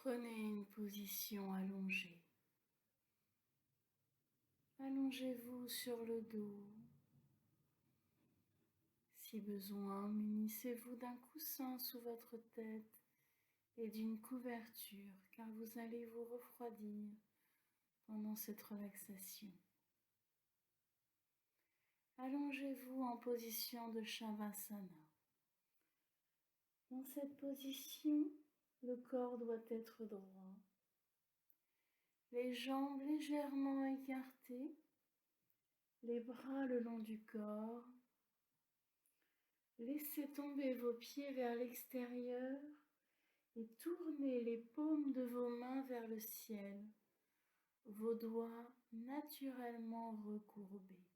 Prenez une position allongée. Allongez-vous sur le dos. Si besoin, munissez-vous d'un coussin sous votre tête et d'une couverture, car vous allez vous refroidir pendant cette relaxation. Allongez-vous en position de Shavasana. Dans cette position, le corps doit être droit, les jambes légèrement écartées, les bras le long du corps. Laissez tomber vos pieds vers l'extérieur et tournez les paumes de vos mains vers le ciel, vos doigts naturellement recourbés.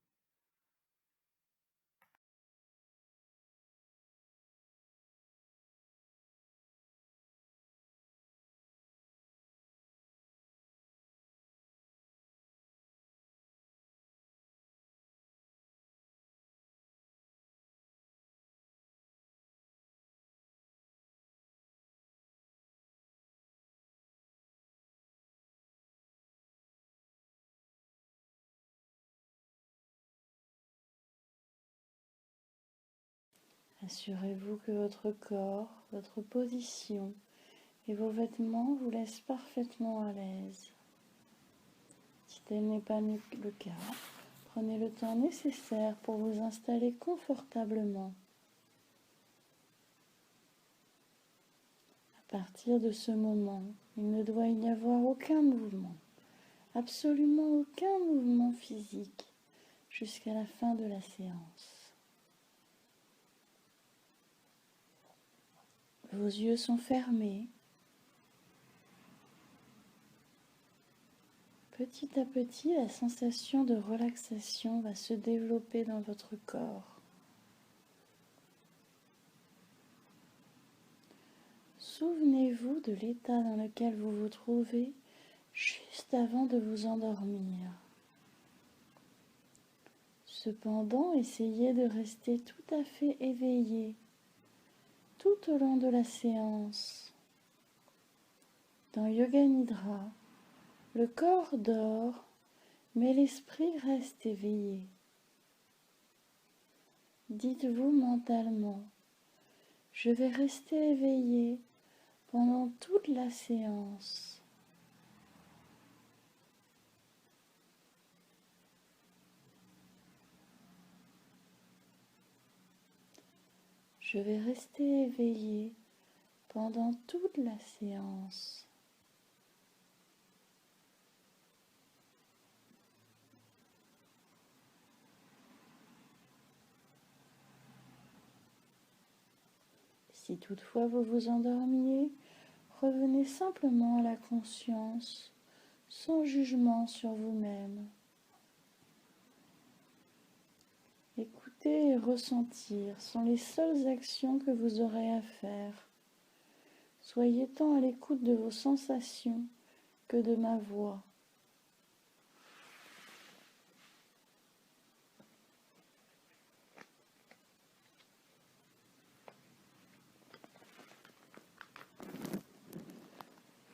Assurez-vous que votre corps, votre position et vos vêtements vous laissent parfaitement à l'aise. Si tel n'est pas le cas, prenez le temps nécessaire pour vous installer confortablement. À partir de ce moment, il ne doit y avoir aucun mouvement, absolument aucun mouvement physique jusqu'à la fin de la séance. Vos yeux sont fermés. Petit à petit, la sensation de relaxation va se développer dans votre corps. Souvenez-vous de l'état dans lequel vous vous trouvez juste avant de vous endormir. Cependant, essayez de rester tout à fait éveillé tout au long de la séance. Dans Yoga Nidra, le corps dort, mais l'esprit reste éveillé. Dites-vous mentalement, je vais rester éveillé pendant toute la séance. Je vais rester éveillé pendant toute la séance. Si toutefois vous vous endormiez, revenez simplement à la conscience, sans jugement sur vous-même. Écouter et ressentir sont les seules actions que vous aurez à faire. Soyez tant à l'écoute de vos sensations que de ma voix.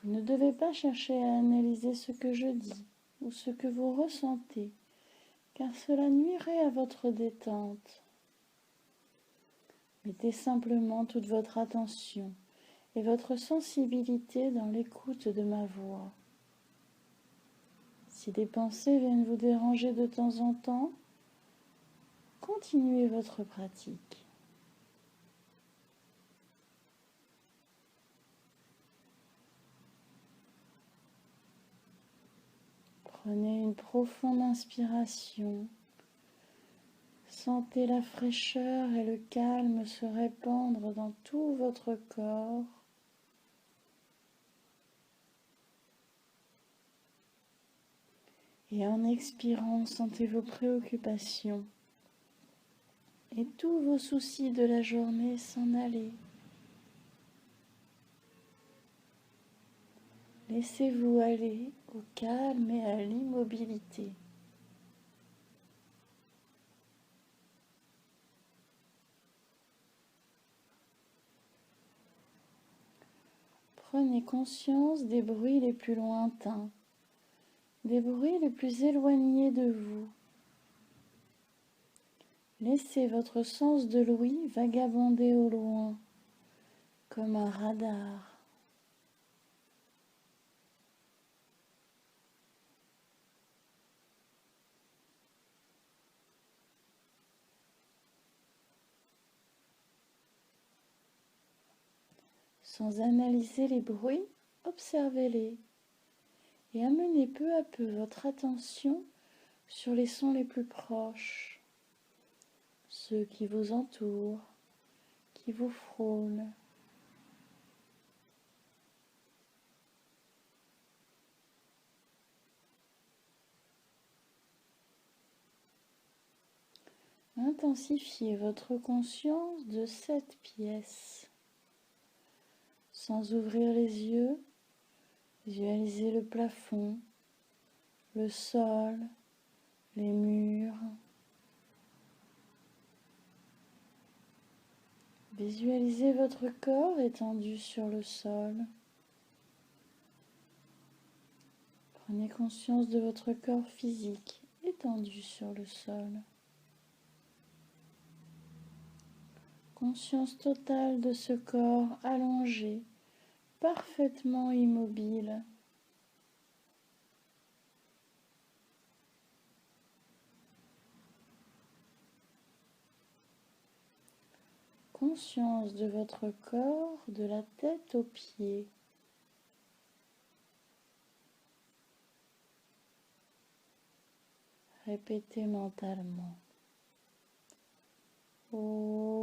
Vous ne devez pas chercher à analyser ce que je dis ou ce que vous ressentez, car cela nuirait à votre détente. Mettez simplement toute votre attention et votre sensibilité dans l'écoute de ma voix. Si des pensées viennent vous déranger de temps en temps, continuez votre pratique. Prenez une profonde inspiration. Sentez la fraîcheur et le calme se répandre dans tout votre corps. Et en expirant, sentez vos préoccupations et tous vos soucis de la journée s'en aller. Laissez-vous aller au calme et à l'immobilité. Prenez conscience des bruits les plus lointains, des bruits les plus éloignés de vous. Laissez votre sens de l'ouïe vagabonder au loin, comme un radar. Sans analyser les bruits, observez-les et amenez peu à peu votre attention sur les sons les plus proches, ceux qui vous entourent, qui vous frôlent. Intensifiez votre conscience de cette pièce. Sans ouvrir les yeux, visualisez le plafond, le sol, les murs. Visualisez votre corps étendu sur le sol. Prenez conscience de votre corps physique étendu sur le sol. Conscience totale de ce corps allongé, parfaitement immobile. Conscience de votre corps de la tête aux pieds. Répétez mentalement. Om.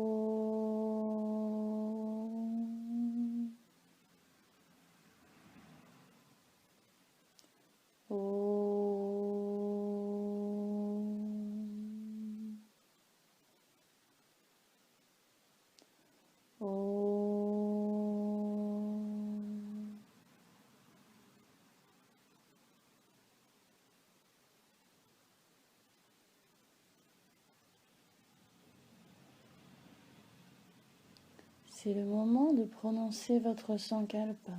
Om. Om. C'est le moment de prononcer votre sankalpa.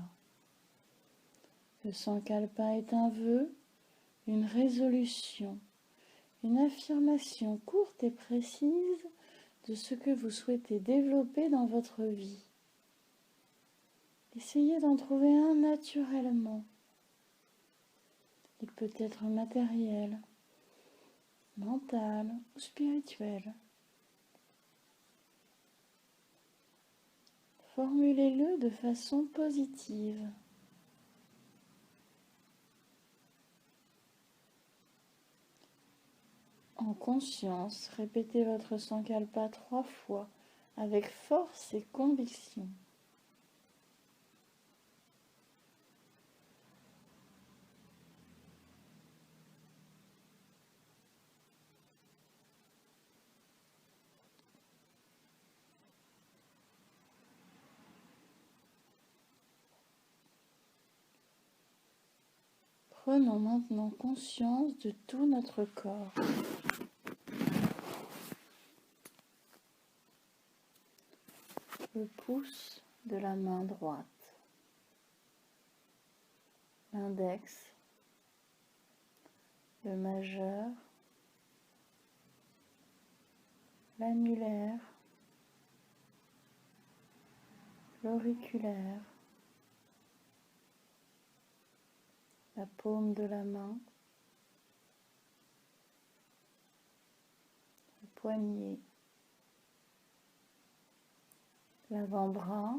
Le sankalpa est un vœu, une résolution, une affirmation courte et précise de ce que vous souhaitez développer dans votre vie. Essayez d'en trouver un naturellement. Il peut être matériel, mental ou spirituel. Formulez-le de façon positive. En conscience, répétez votre sankalpa 3 fois avec force et conviction. Prenons maintenant conscience de tout notre corps. Le pouce de la main droite, l'index, le majeur, l'annulaire, l'auriculaire, la paume de la main, le poignet, l'avant-bras,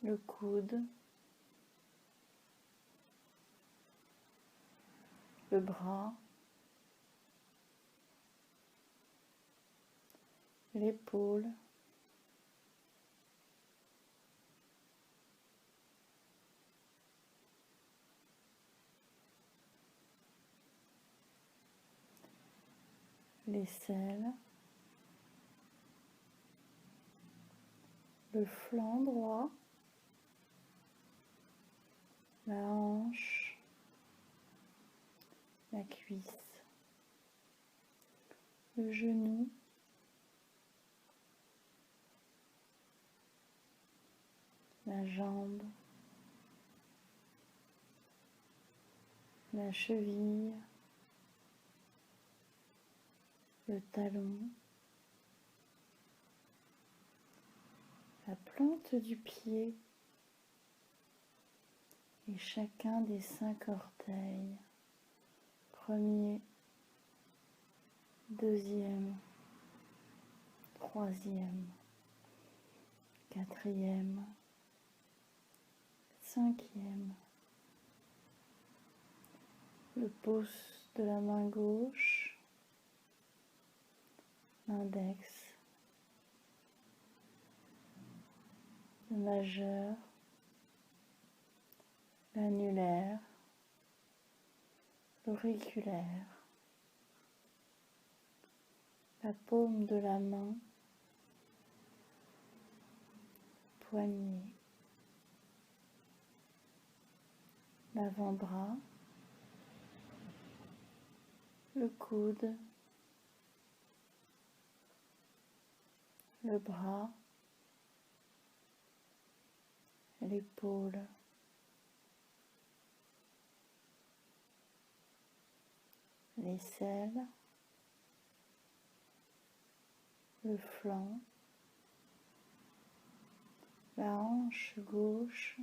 le coude, le bras, l'épaule, l'aisselle, le flanc droit, la hanche, la cuisse, le genou, la jambe, la cheville, le talon, la plante du pied et chacun des 5 orteils. Premier, deuxième, troisième, quatrième, cinquième. Le pouce de la main gauche, l'index, le majeur, l'annulaire, l'auriculaire, la paume de la main, poignet, l'avant-bras, le coude, le bras, l'épaule, l'aisselle, le flanc, la hanche gauche,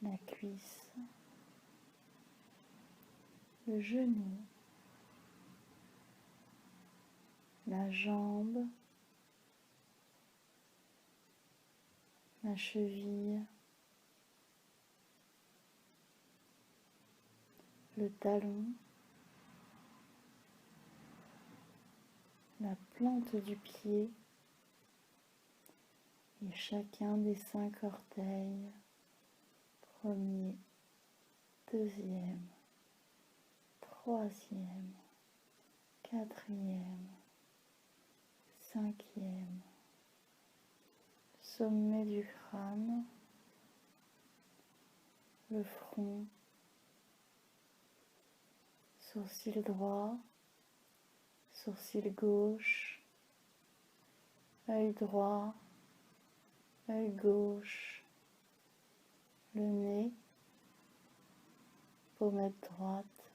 la cuisse, le genou, la jambe, la cheville, le talon, la plante du pied et chacun des 5 orteils. Premier, deuxième, troisième, quatrième, cinquième. Sommet du crâne, le front, sourcil droit, sourcil gauche, œil droit, œil gauche, le nez, pommette droite,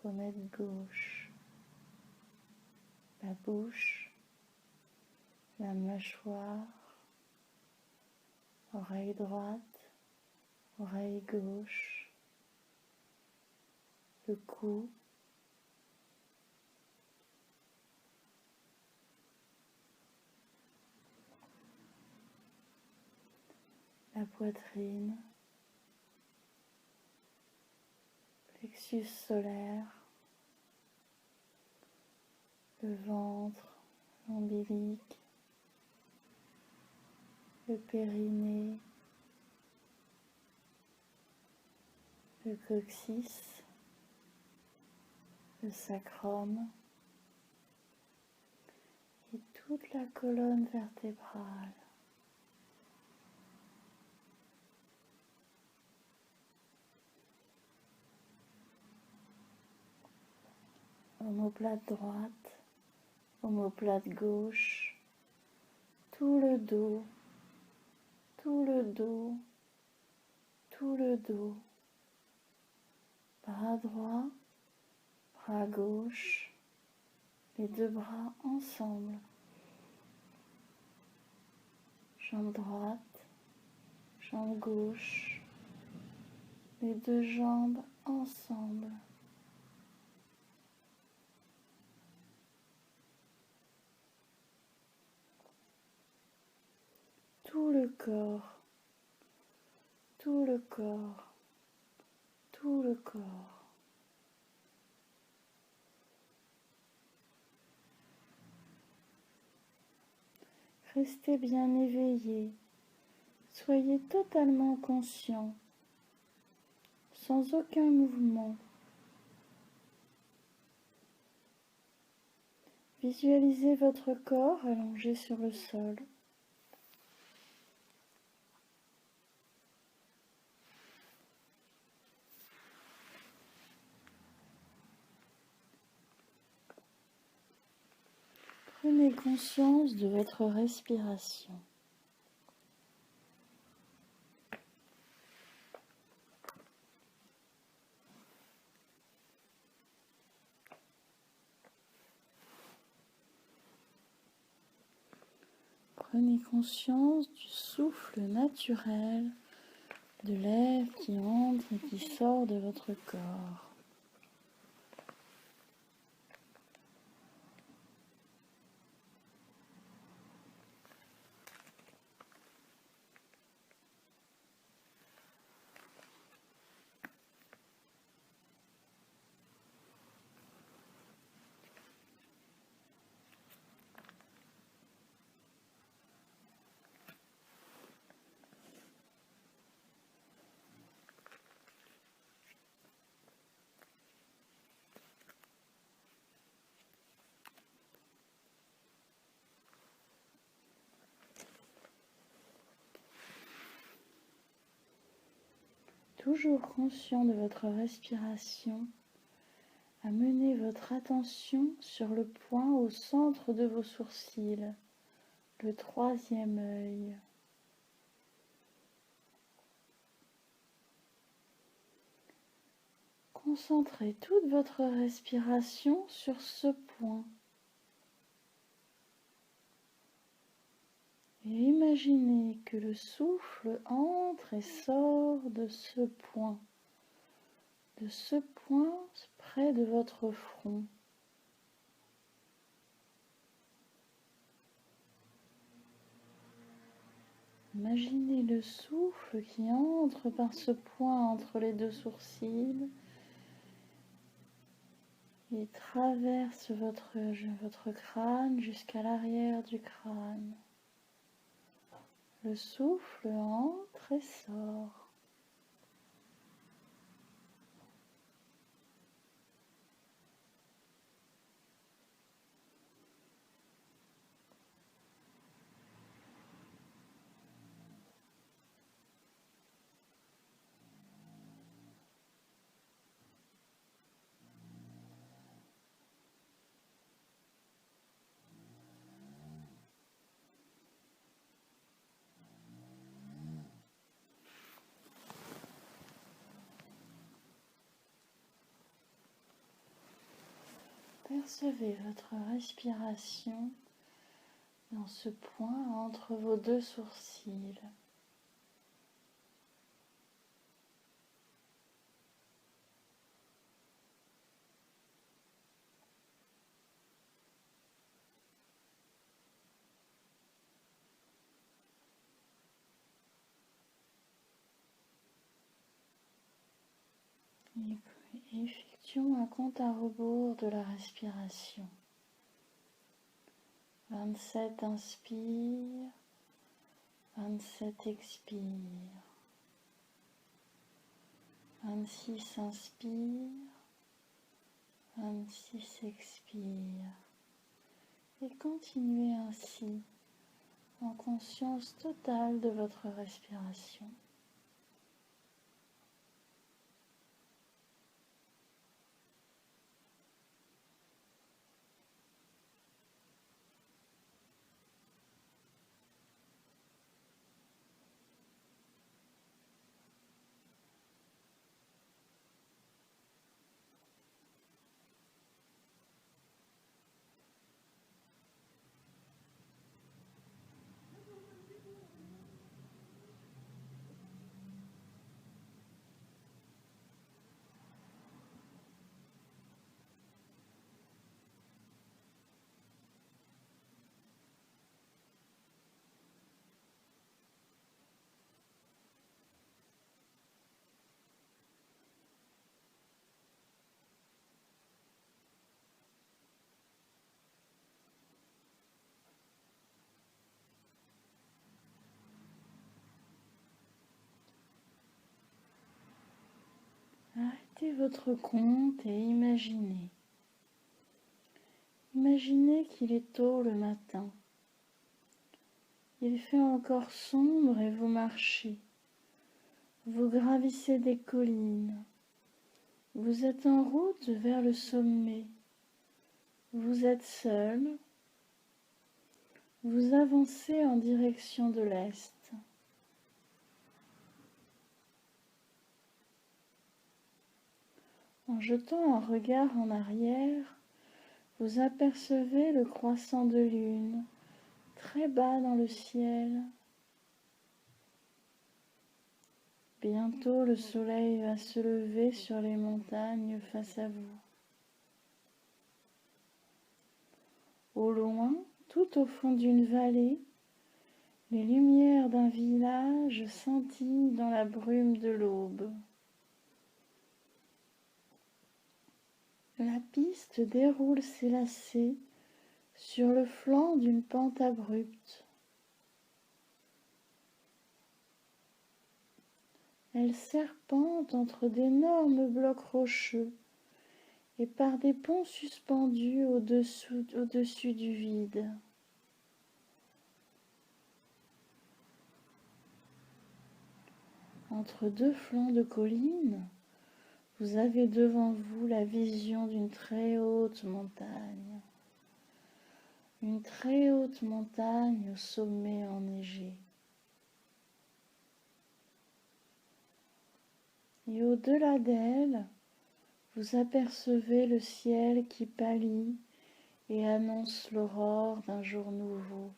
pommette gauche, la bouche, la mâchoire, oreille droite, oreille gauche, le cou, la poitrine, plexus solaire, le ventre, l'ombilic, le périnée, le coccyx, le sacrum et toute la colonne vertébrale. Omoplate droite, omoplate gauche, tout le dos, tout le dos, tout le dos, bras droit, bras gauche, les 2 bras ensemble, jambe droite, jambe gauche, les 2 jambes ensemble. Tout le corps, tout le corps, tout le corps. Restez bien éveillé, soyez totalement conscient, sans aucun mouvement. Visualisez votre corps allongé sur le sol. Prenez conscience de votre respiration. Prenez conscience du souffle naturel de l'air qui entre et qui sort de votre corps. Toujours conscient de votre respiration, amenez votre attention sur le point au centre de vos sourcils, le troisième œil. Concentrez toute votre respiration sur ce point. Et imaginez que le souffle entre et sort de ce point près de votre front. Imaginez le souffle qui entre par ce point entre les deux sourcils et traverse votre crâne jusqu'à l'arrière du crâne. Le souffle entre et sort. Percevez votre respiration dans ce point entre vos deux sourcils. Et effectuons un compte à rebours de la respiration. 27 inspire, 27 expire. 26 inspire, 26 expire. Et continuez ainsi, en conscience totale de votre respiration. Arrêtez votre compte et imaginez. Imaginez qu'il est tôt le matin. Il fait encore sombre et vous marchez. Vous gravissez des collines. Vous êtes en route vers le sommet. Vous êtes seul. Vous avancez en direction de l'est. En jetant un regard en arrière, vous apercevez le croissant de lune, très bas dans le ciel. Bientôt le soleil va se lever sur les montagnes face à vous. Au loin, tout au fond d'une vallée, les lumières d'un village scintillent dans la brume de l'aube. La piste déroule ses lacets sur le flanc d'une pente abrupte. Elle serpente entre d'énormes blocs rocheux et par des ponts suspendus au-dessus du vide. Entre deux flancs de collines, vous avez devant vous la vision d'une très haute montagne. Une très haute montagne au sommet enneigé. Et au-delà d'elle, vous apercevez le ciel qui pâlit et annonce l'aurore d'un jour nouveau.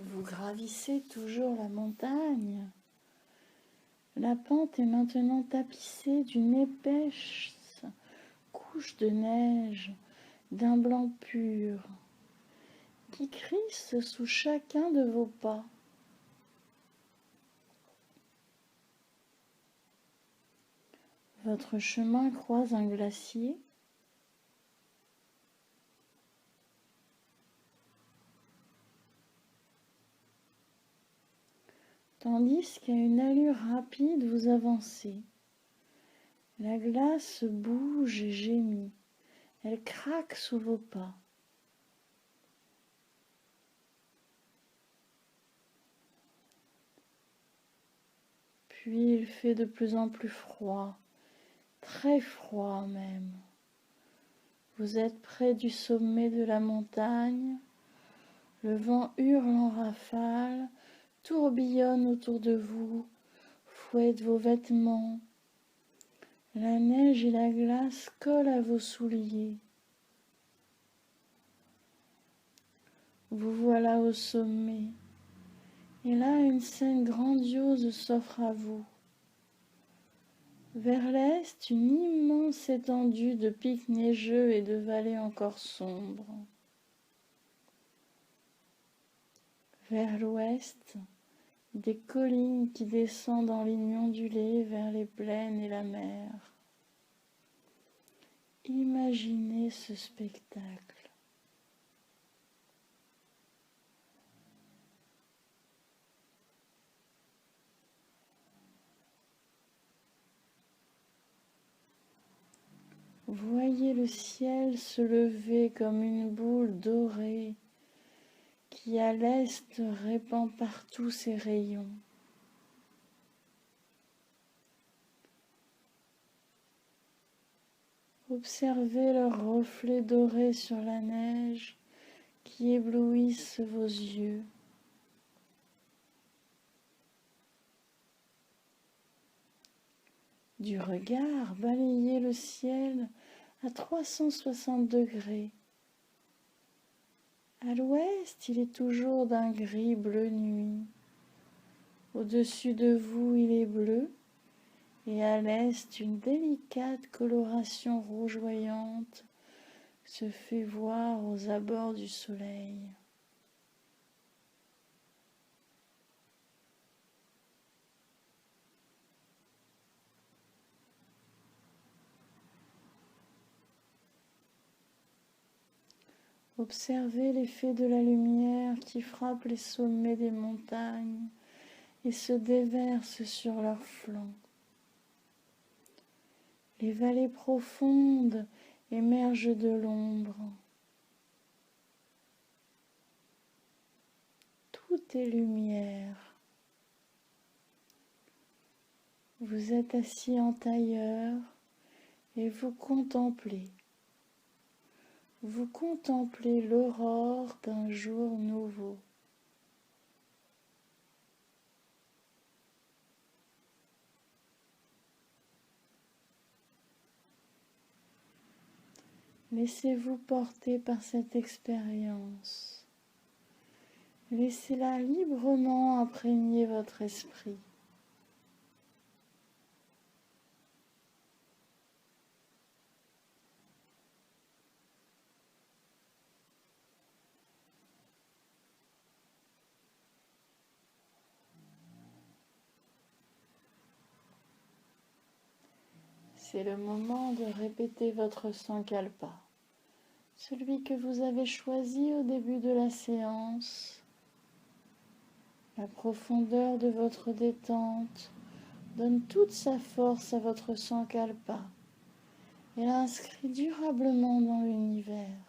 Vous gravissez toujours la montagne. La pente est maintenant tapissée d'une épaisse couche de neige, d'un blanc pur, qui crisse sous chacun de vos pas. Votre chemin croise un glacier. Tandis qu'à une allure rapide vous avancez. La glace bouge et gémit. Elle craque sous vos pas. Puis il fait de plus en plus froid, très froid même. Vous êtes près du sommet de la montagne. Le vent hurle en rafales, tourbillonne autour de vous, fouette vos vêtements. La neige et la glace collent à vos souliers. Vous voilà au sommet, et là une scène grandiose s'offre à vous. Vers l'est, une immense étendue de pics neigeux et de vallées encore sombres. Vers l'ouest, des collines qui descendent en ligne ondulée vers les plaines et la mer. Imaginez ce spectacle. Voyez le ciel se lever comme une boule dorée qui à l'est répand partout ses rayons. Observez leurs reflets dorés sur la neige qui éblouissent vos yeux. Du regard, balayez le ciel à 360 degrés. À l'ouest, il est toujours d'un gris bleu nuit. Au-dessus de vous, il est bleu. Et à l'est, une délicate coloration rougeoyante se fait voir aux abords du soleil. Observez l'effet de la lumière qui frappe les sommets des montagnes et se déverse sur leurs flancs. Les vallées profondes émergent de l'ombre. Tout est lumière. Vous êtes assis en tailleur et vous contemplez. Vous contemplez l'aurore d'un jour nouveau. Laissez-vous porter par cette expérience. Laissez-la librement imprégner votre esprit. C'est le moment de répéter votre Sankalpa, celui que vous avez choisi au début de la séance. La profondeur de votre détente donne toute sa force à votre Sankalpa et l'inscrit durablement dans l'univers.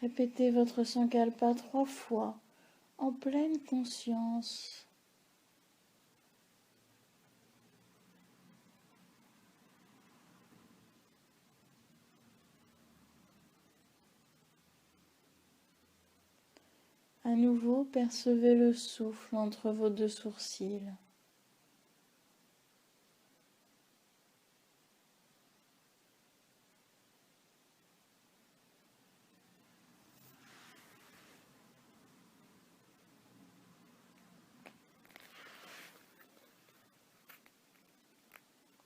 Répétez votre Sankalpa 3 fois en pleine conscience. À nouveau, percevez le souffle entre vos 2 sourcils.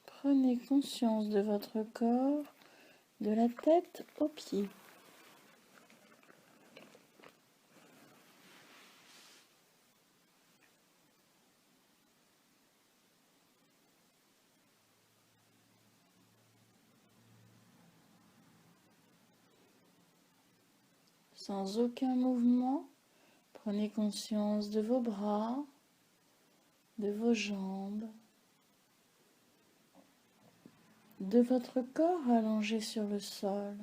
Prenez conscience de votre corps, de la tête aux pieds. Sans aucun mouvement, prenez conscience de vos bras, de vos jambes, de votre corps allongé sur le sol,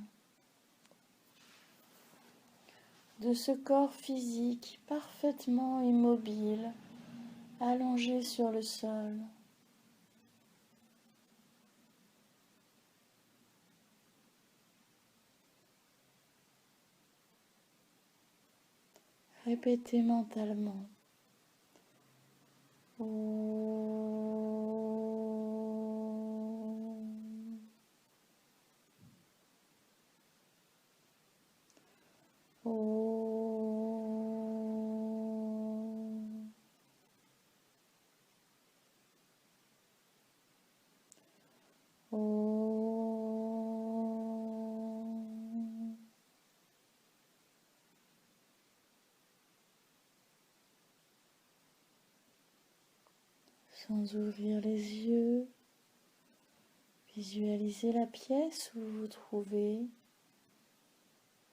de ce corps physique parfaitement immobile, allongé sur le sol. Répétez mentalement. Sans ouvrir les yeux, visualisez la pièce où vous vous trouvez,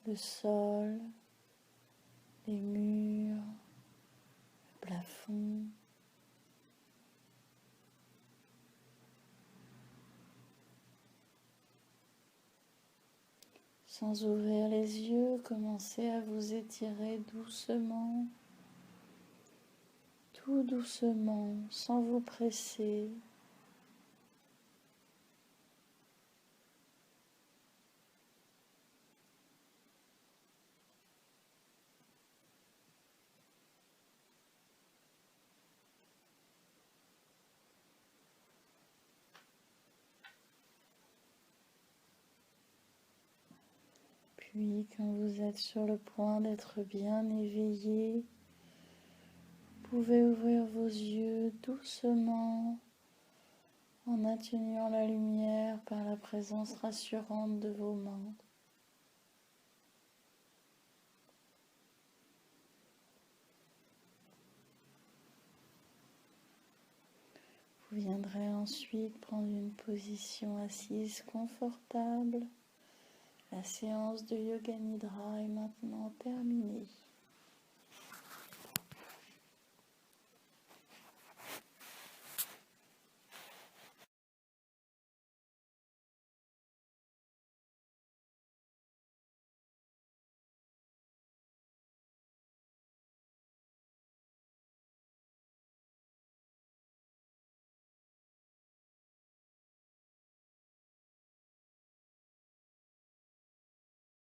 le sol, les murs, le plafond. Sans ouvrir les yeux, commencez à vous étirer doucement, tout doucement, sans vous presser. Puis, quand vous êtes sur le point d'être bien éveillé, vous pouvez ouvrir vos yeux doucement en atténuant la lumière par la présence rassurante de vos mains. Vous viendrez ensuite prendre une position assise confortable. La séance de Yoga Nidra est maintenant terminée.